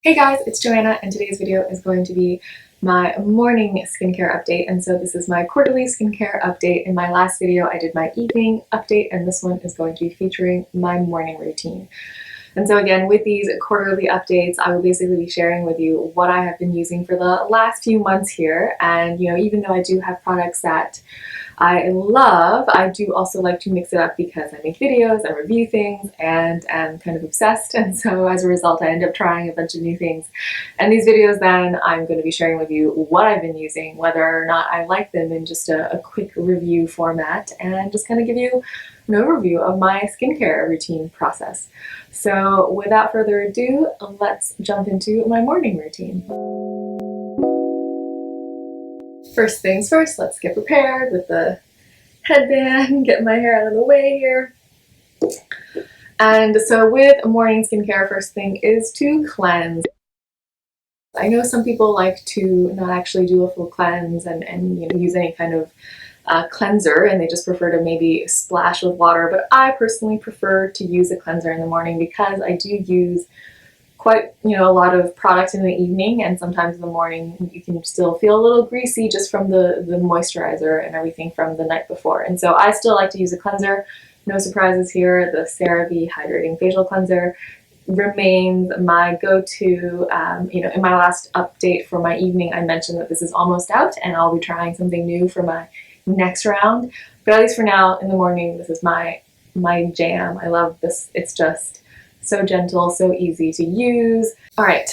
Hey guys, it's Joanna, and today's video is going to be my morning skincare update. And so this is my quarterly skincare update. In my last video, I did my evening update, and this one is going to be featuring my morning routine. And so again, with these quarterly updates, I will basically be sharing with you what I have been using for the last few months here. And even though I do have products that I love, I do also like to mix it up because I make videos, I review things, and am kind of obsessed. And so as a result, I end up trying a bunch of new things. And these videos then I'm going to be sharing with you what I've been using, whether or not I like them in just a quick review format, and just kind of give you an overview of my skincare routine process. So without further ado, let's jump into my morning routine. First things first, let's get prepared with the headband, get my hair out of the way here. And so with morning skincare, first thing is to cleanse. I know some people like to not actually do a full cleanse and use any kind of cleanser, and they just prefer to maybe splash with water, but I personally prefer to use a cleanser in the morning because I do use quite a lot of product in the evening, and sometimes in the morning you can still feel a little greasy just from the moisturizer and everything from the night before. And so I still like to use a cleanser. No surprises here, the CeraVe Hydrating Facial Cleanser remains my go-to. In my last update for my evening, I mentioned that this is almost out and I'll be trying something new for my next round, but at least for now in the morning, this is my jam. I love this. It's just so gentle, so easy to use. All right,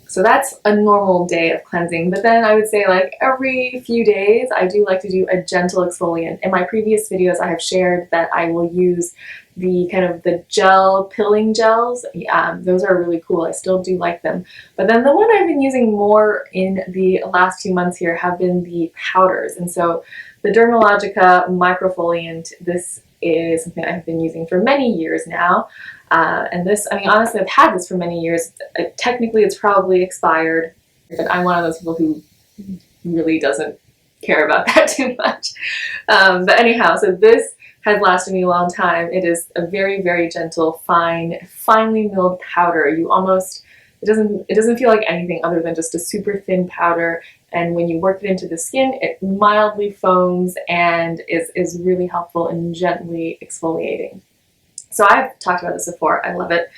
so that's a normal day of cleansing, but then I would say like every few days I do like to do a gentle exfoliant. In my previous videos I have shared that I will use the kind of the gel pilling gels. Those are really cool. I still do like them. But then the one I've been using more in the last few months here have been the powders. And so the Dermalogica Microfoliant, this is something I've been using for many years now. And this, I mean, honestly, I've had this for many years. Technically, it's probably expired, but I'm one of those people who really doesn't care about that too much. But anyhow, so this has lasted me a long time. It is a very, very gentle, finely milled powder. It doesn't feel like anything other than just a super thin powder. And when you work it into the skin, it mildly foams and is really helpful in gently exfoliating. So I've talked about this before, I love it.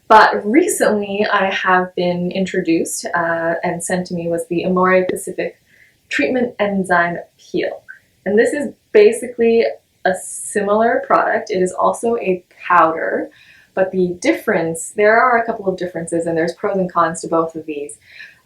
But recently I have been introduced and sent to me was the Amore Pacific Treatment Enzyme Peel. And this is basically a similar product. It is also a powder, but the difference, there are a couple of differences and there's pros and cons to both of these.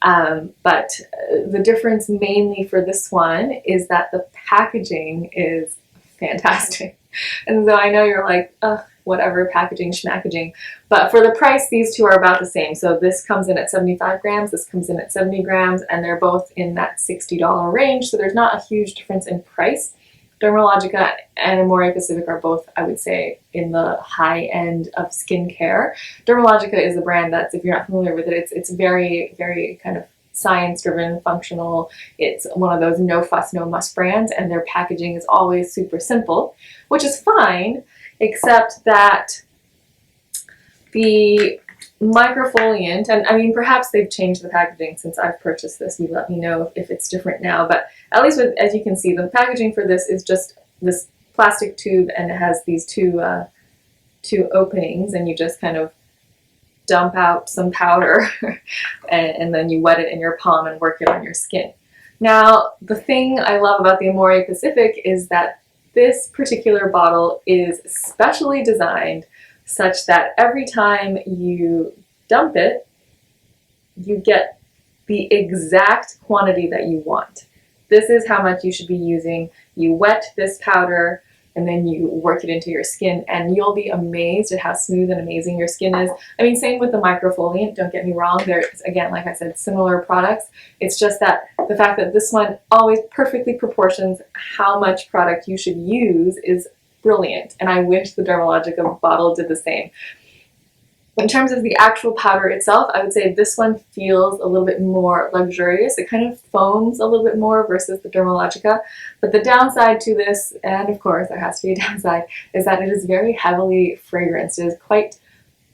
But the difference mainly for this one is that the packaging is fantastic. And so I know you're like, ugh, whatever, packaging, schmackaging. But for the price, these two are about the same. So this comes in at 75 grams, this comes in at 70 grams, and they're both in that $60 range. So there's not a huge difference in price. Dermalogica and Amore Pacific are both, I would say, in the high end of skincare. Dermalogica is a brand that's, if you're not familiar with it, it's very, very kind of science-driven, functional. It's one of those no fuss, no muss brands, and their packaging is always super simple, which is fine, except that the microfoliant, and I mean perhaps they've changed the packaging since I've purchased this. You let me know if it's different now, but at least as you can see, the packaging for this is just this plastic tube, and it has these two openings, and you just kind of dump out some powder and then you wet it in your palm and work it on your skin. Now, the thing I love about the Amore Pacific is that this particular bottle is specially designed such that every time you dump it, you get the exact quantity that you want. This is how much you should be using. You wet this powder and then you work it into your skin, and you'll be amazed at how smooth and amazing your skin is. I mean, same with the microfoliant, don't get me wrong. They're, again, like I said, similar products. It's just that the fact that this one always perfectly proportions how much product you should use is brilliant, and I wish the Dermalogica bottle did the same. In terms of the actual powder itself, I would say this one feels a little bit more luxurious. It kind of foams a little bit more versus the Dermalogica. But the downside to this, and of course there has to be a downside, is that it is very heavily fragranced. It is quite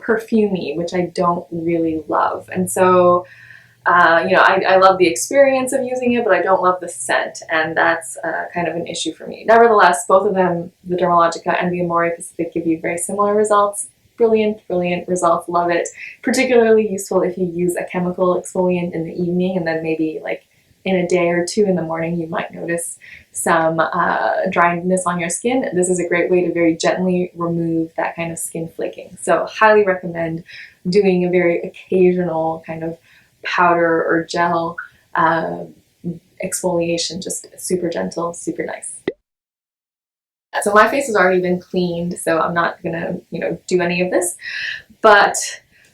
perfumey, which I don't really love. And so, you know, I love the experience of using it, but I don't love the scent, and that's kind of an issue for me. Nevertheless, both of them, the Dermalogica and the Amore Pacific, give you very similar results. Brilliant, brilliant results, love it. Particularly useful if you use a chemical exfoliant in the evening, and then maybe like in a day or two in the morning you might notice some dryness on your skin. This is a great way to very gently remove that kind of skin flaking. So highly recommend doing a very occasional kind of powder or gel exfoliation, just super gentle, super nice. So my face has already been cleaned, so I'm not gonna, you know, do any of this. But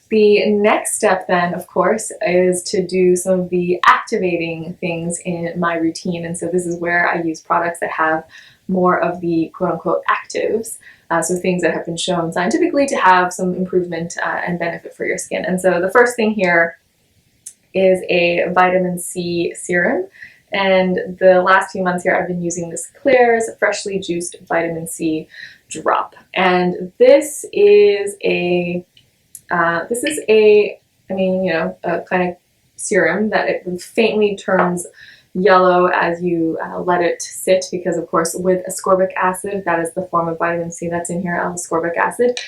the next step then, of course, is to do some of the activating things in my routine. And so this is where I use products that have more of the quote-unquote actives, so things that have been shown scientifically to have some improvement and benefit for your skin. And so the first thing here is a vitamin C serum. And the last few months here I've been using this Claire's freshly juiced vitamin C drop. And this is a I mean, you know, a kind of serum that it faintly turns yellow as you let it sit, because of course with ascorbic acid, that is the form of vitamin C that's in here, L-ascorbic acid.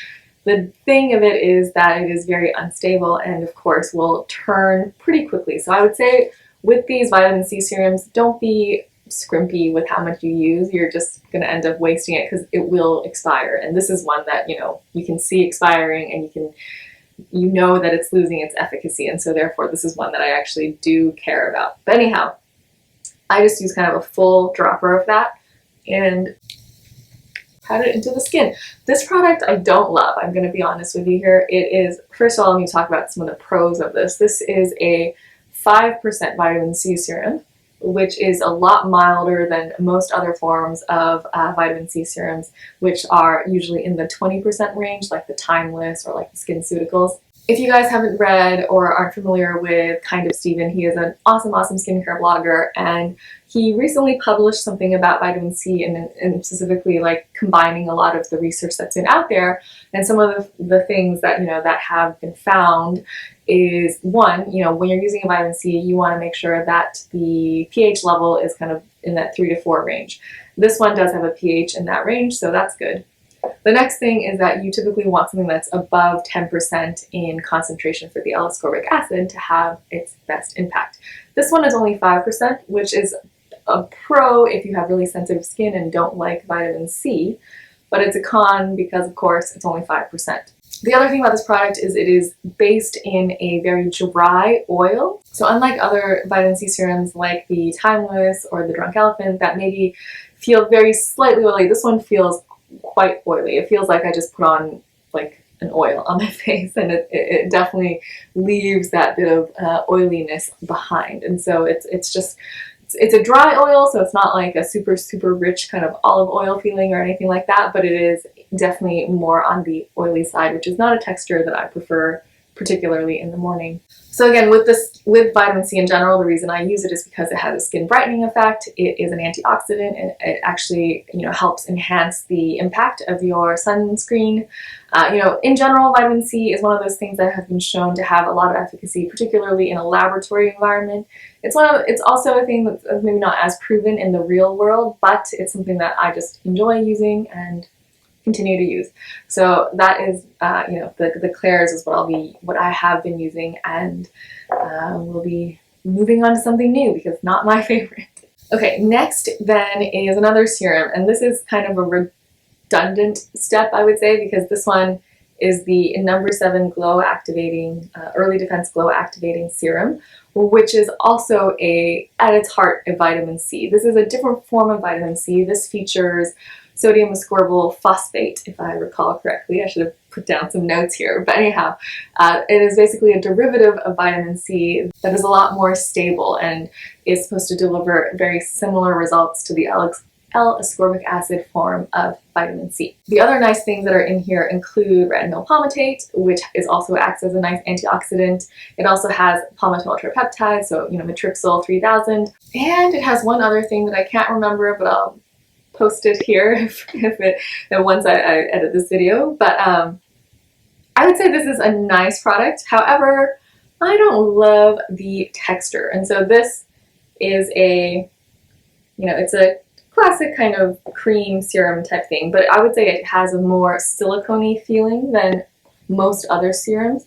The thing of it is that it is very unstable and of course will turn pretty quickly. So I would say with these vitamin C serums, don't be scrimpy with how much you use. You're just going to end up wasting it because it will expire. And this is one that, you know, you can see expiring and you know that it's losing its efficacy. And so therefore this is one that I actually do care about. But anyhow, I just use kind of a full dropper of that and pat it into the skin. This product I don't love, I'm going to be honest with you here. It is, first of all, let me talk about some of the pros of this. This is a 5% vitamin C serum, which is a lot milder than most other forms of vitamin C serums, which are usually in the 20% range, like the Timeless or like the SkinCeuticals. If you guys haven't read or aren't familiar with Kind of Steven, he is an awesome, awesome skincare blogger, and he recently published something about vitamin C and specifically like combining a lot of the research that's been out there. And some of the things that, you know, that have been found is, one, you know, when you're using a vitamin C, you want to make sure that the pH level is kind of in that 3 to 4 range. This one does have a pH in that range, so that's good. The next thing is that you typically want something that's above 10% in concentration for the L-ascorbic acid to have its best impact. This one is only 5%, which is a pro if you have really sensitive skin and don't like vitamin C, but it's a con because, of course, it's only 5%. The other thing about this product is it is based in a very dry oil. So unlike other vitamin C serums like the Timeless or the Drunk Elephant that maybe feel very slightly oily, this one feels quite oily. It feels like I just put on like an oil on my face, and it definitely leaves that bit of oiliness behind. And so it's a dry oil, so it's not like a super, super rich kind of olive oil feeling or anything like that, but it is definitely more on the oily side, which is not a texture that I prefer, particularly in the morning. So again, with vitamin C in general, the reason I use it is because it has a skin brightening effect. It is an antioxidant, and it actually, you know, helps enhance the impact of your sunscreen. You know, in general, vitamin C is one of those things that have been shown to have a lot of efficacy, particularly in a laboratory environment. It's also a thing that's maybe not as proven in the real world, but it's something that I just enjoy using and continue to use. So that is, you know, the Claire's is what I have been using, and we'll be moving on to something new because not my favorite. Okay, next then is another serum, and this is kind of a redundant step, I would say, because this one is the number 7 glow activating, early defense glow activating serum, which is also at its heart a vitamin C. This is a different form of vitamin C. This features sodium ascorbyl phosphate, if I recall correctly. I should have put down some notes here, but anyhow, it is basically a derivative of vitamin C that is a lot more stable and is supposed to deliver very similar results to the L-ascorbic acid form of vitamin C. The other nice things that are in here include retinol palmitate, which also acts as a nice antioxidant. It also has palmitoyl tripeptide, so, you know, matrixyl 3000, and it has one other thing that I can't remember, but I'll post it here once I edit this video. But I would say this is a nice product. However, I don't love the texture. And so this is a, it's a classic kind of cream serum type thing, but I would say it has a more silicone-y feeling than most other serums.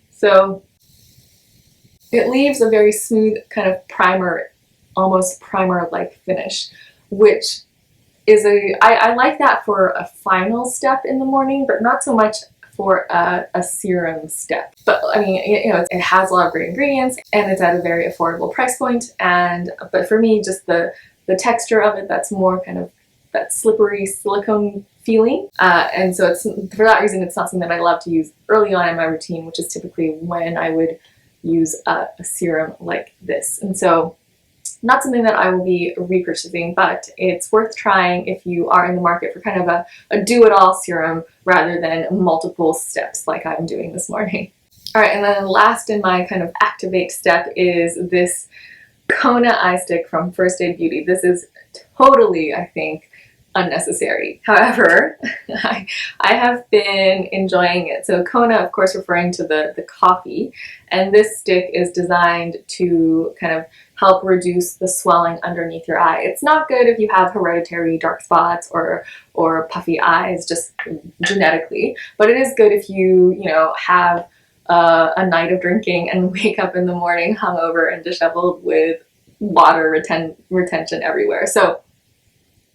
So it leaves a very smooth kind of primer, almost primer-like finish, which is I like that for a final step in the morning, but not so much for a serum step. But I mean, it has a lot of great ingredients and it's at a very affordable price point. But for me, just the texture of it, that's more kind of that slippery silicone feeling. And so it's, for that reason, it's not something that I love to use early on in my routine, which is typically when I would use a serum like this. And so not something that I will be repurchasing, but it's worth trying if you are in the market for kind of a do-it-all serum rather than multiple steps like I'm doing this morning. All right, and then last in my kind of activate step is this Kona eye stick from First Aid Beauty. This is totally, I think, unnecessary. However, I have been enjoying it. So Kona, of course, referring to the coffee, and this stick is designed to kind of help reduce the swelling underneath your eye. It's not good if you have hereditary dark spots or puffy eyes just genetically, but it is good if you have a night of drinking and wake up in the morning hungover and disheveled with water retention everywhere. So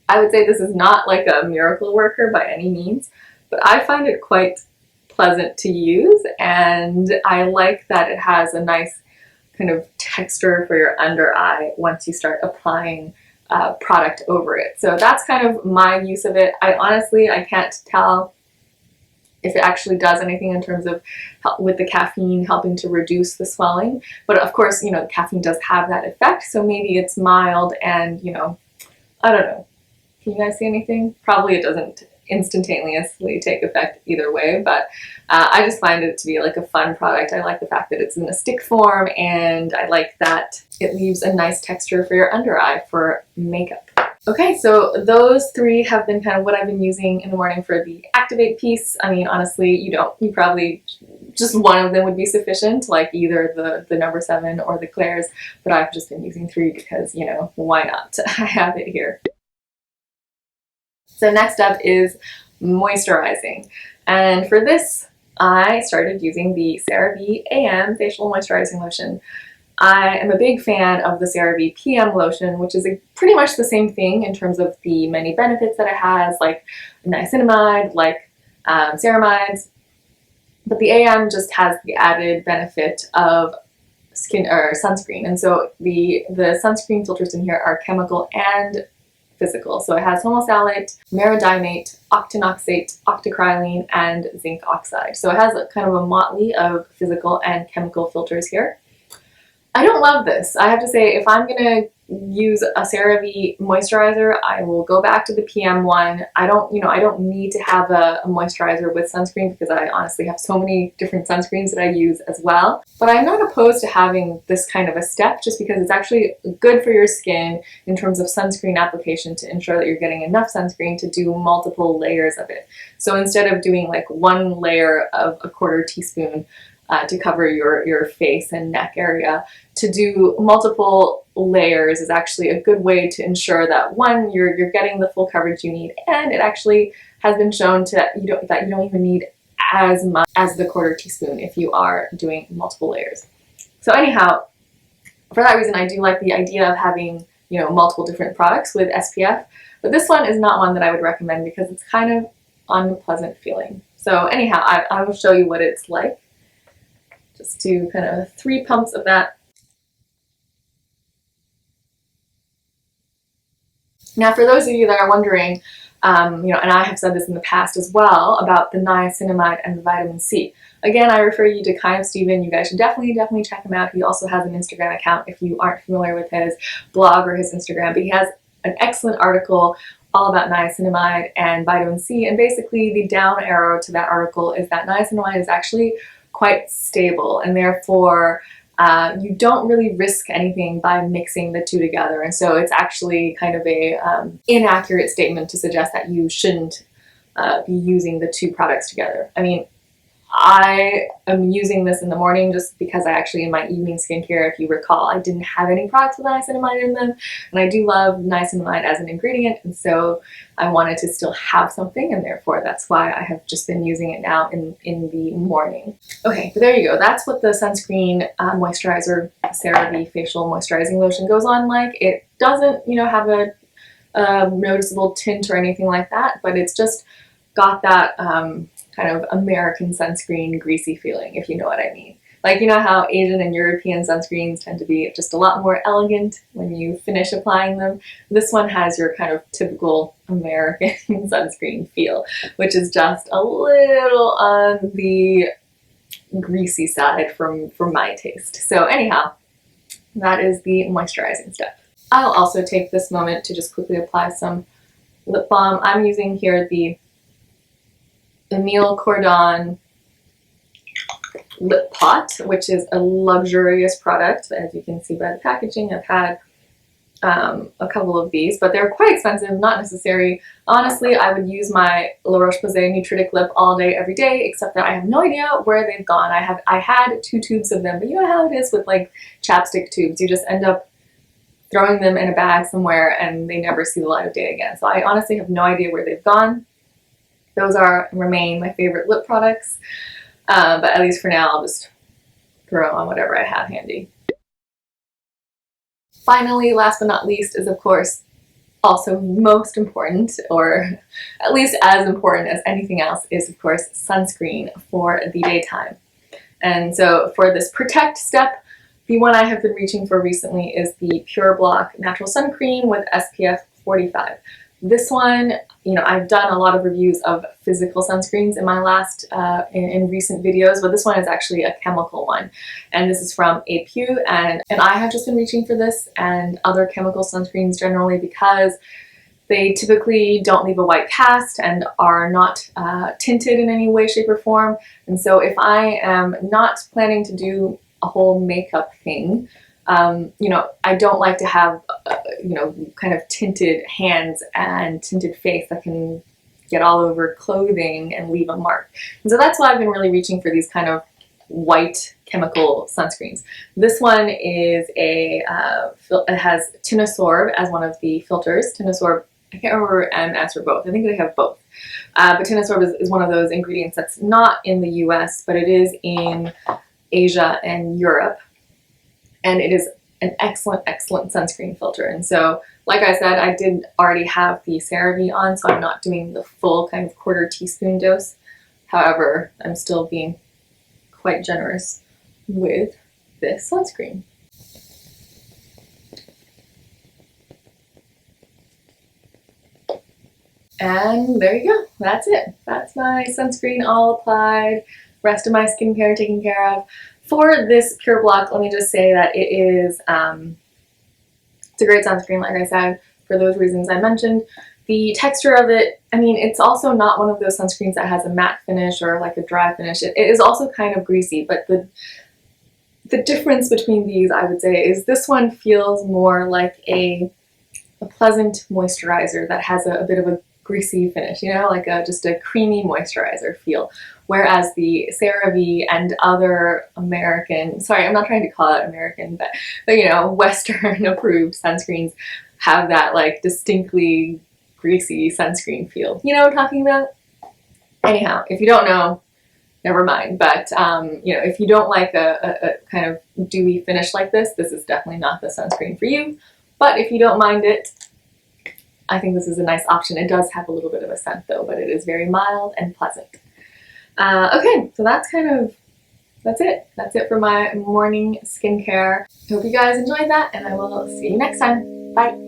I would say this is not like a miracle worker by any means, but I find it quite pleasant to use, and I like that it has a nice kind of texture for your under eye once you start applying product over it. So that's kind of my use of it. I can't tell if it actually does anything in terms of with the caffeine helping to reduce the swelling, but of course, the caffeine does have that effect, so maybe it's mild and, I don't know. Can you guys see anything? Probably it doesn't instantaneously take effect either way, but I just find it to be like a fun product. I like the fact that it's in a stick form, and I like that it leaves a nice texture for your under eye for makeup. Okay, so those three have been kind of what I've been using in the morning for the activate piece. I mean, honestly, you probably, just one of them would be sufficient, like either the number 7 or the Claire's, but I've just been using 3 because, why not? I have it here. So next up is moisturizing. And for this, I started using the CeraVe AM Facial Moisturizing Lotion. I am a big fan of the CeraVe PM lotion, which is pretty much the same thing in terms of the many benefits that it has, like niacinamide, like ceramides. But the AM just has the added benefit of skin or sunscreen. And so the sunscreen filters in here are chemical and physical. So it has homosalate, meridionate, octinoxate, octocrylene, and zinc oxide. So it has a kind of a motley of physical and chemical filters here. I don't love this. I have to say, if I'm gonna use a CeraVe moisturizer, I will go back to the PM one. I don't need to have a moisturizer with sunscreen because I honestly have so many different sunscreens that I use as well. But I'm not opposed to having this kind of a step just because it's actually good for your skin in terms of sunscreen application to ensure that you're getting enough sunscreen to do multiple layers of it. So instead of doing like one layer of a 1/4 teaspoon to cover your face and neck area, to do multiple layers is actually a good way to ensure that one, you're getting the full coverage you need, and it actually has been shown that you don't even need as much as the 1/4 teaspoon if you are doing multiple layers. So anyhow, for that reason, I do like the idea of having multiple different products with SPF, but this one is not one that I would recommend because it's kind of unpleasant feeling. So anyhow, I will show you what it's like. Just do kind of 3 pumps of that. Now, for those of you that are wondering, and I have said this in the past as well, about the niacinamide and the vitamin C. Again, I refer you to Kind of Steven. You guys should definitely check him out. He also has an Instagram account if you aren't familiar with his blog or his Instagram, but he has an excellent article all about niacinamide and vitamin C, and basically the down arrow to that article is that niacinamide is actually quite stable, and therefore you don't really risk anything by mixing the two together. And so it's actually kind of a inaccurate statement to suggest that you shouldn't be using the two products together. I mean, I am using this in the morning just because I actually, in my evening skincare, if you recall, I didn't have any products with niacinamide in them, and I do love niacinamide as an ingredient, and so I wanted to still have something, and therefore that's why I have just been using it now in the morning. Okay, but there you go. That's what the sunscreen moisturizer CeraVe facial moisturizing lotion goes on like. It doesn't, you know, have a noticeable tint or anything like that, but it's just got that kind of American sunscreen greasy feeling, if you know what I mean. Like, you know how Asian and European sunscreens tend to be just a lot more elegant when you finish applying them. This one has your kind of typical American sunscreen feel, which is just a little on the greasy side from my taste. So anyhow, that is the moisturizing step. I'll also take this moment to just quickly apply some lip balm. I'm using here the Emile Cordon Lip Pot, which is a luxurious product. As you can see by the packaging, I've had a couple of these, but they're quite expensive, not necessary. Honestly, I would use my La Roche-Posay Nutritic Lip all day, every day, except that I have no idea where they've gone. I had 2 tubes of them, but you know how it is with like chapstick tubes. You just end up throwing them in a bag somewhere and they never see the light of day again. So I honestly have no idea where they've gone. Those remain my favorite lip products, but at least for now I'll just throw on whatever I have handy. Finally, last but not least, is of course also most important, or at least as important as anything else, is of course sunscreen for the daytime. And so for this protect step, the one I have been reaching for recently is the Pure Block Natural Sun Cream with SPF 45. This one, you know, I've done a lot of reviews of physical sunscreens in my last, in recent videos, but this one is actually a chemical one. And this is from APU, and I have just been reaching for this and other chemical sunscreens generally because they typically don't leave a white cast and are not tinted in any way, shape, or form. And so if I am not planning to do a whole makeup thing, you know, I don't like to have, you know, kind of tinted hands and tinted face that can get all over clothing and leave a mark. And so that's why I've been really reaching for these kind of white chemical sunscreens. This one is a, it has Tinosorb as one of the filters. Tinosorb, I can't remember MS for both. I think they have both. But Tinosorb is one of those ingredients that's not in the US, but it is in Asia and Europe. And it is an excellent, excellent sunscreen filter. And so, like I said, I did already have the CeraVe on, so I'm not doing the full kind of 1/4 teaspoon dose. However, I'm still being quite generous with this sunscreen. And there you go. That's it. That's my sunscreen all applied. Rest of my skincare taken care of. For this Pure Block, let me just say that it is, it's a great sunscreen, like I said, for those reasons I mentioned. The texture of it, I mean, it's also not one of those sunscreens that has a matte finish or like a dry finish. It is also kind of greasy, but the difference between these, I would say, is this one feels more like a pleasant moisturizer that has a bit of a greasy finish, you know, like just a creamy moisturizer feel. Whereas the CeraVe and other American, sorry, I'm not trying to call it American, but you know, Western approved sunscreens have that like distinctly greasy sunscreen feel. You know what I'm talking about? Anyhow, if you don't know, never mind. But you know, if you don't like a kind of dewy finish like this is definitely not the sunscreen for you. But if you don't mind it, I think this is a nice option. It does have a little bit of a scent though, but it is very mild and pleasant. Okay, so that's it. That's it for my morning skincare. Hope you guys enjoyed that, and I will see you next time. Bye.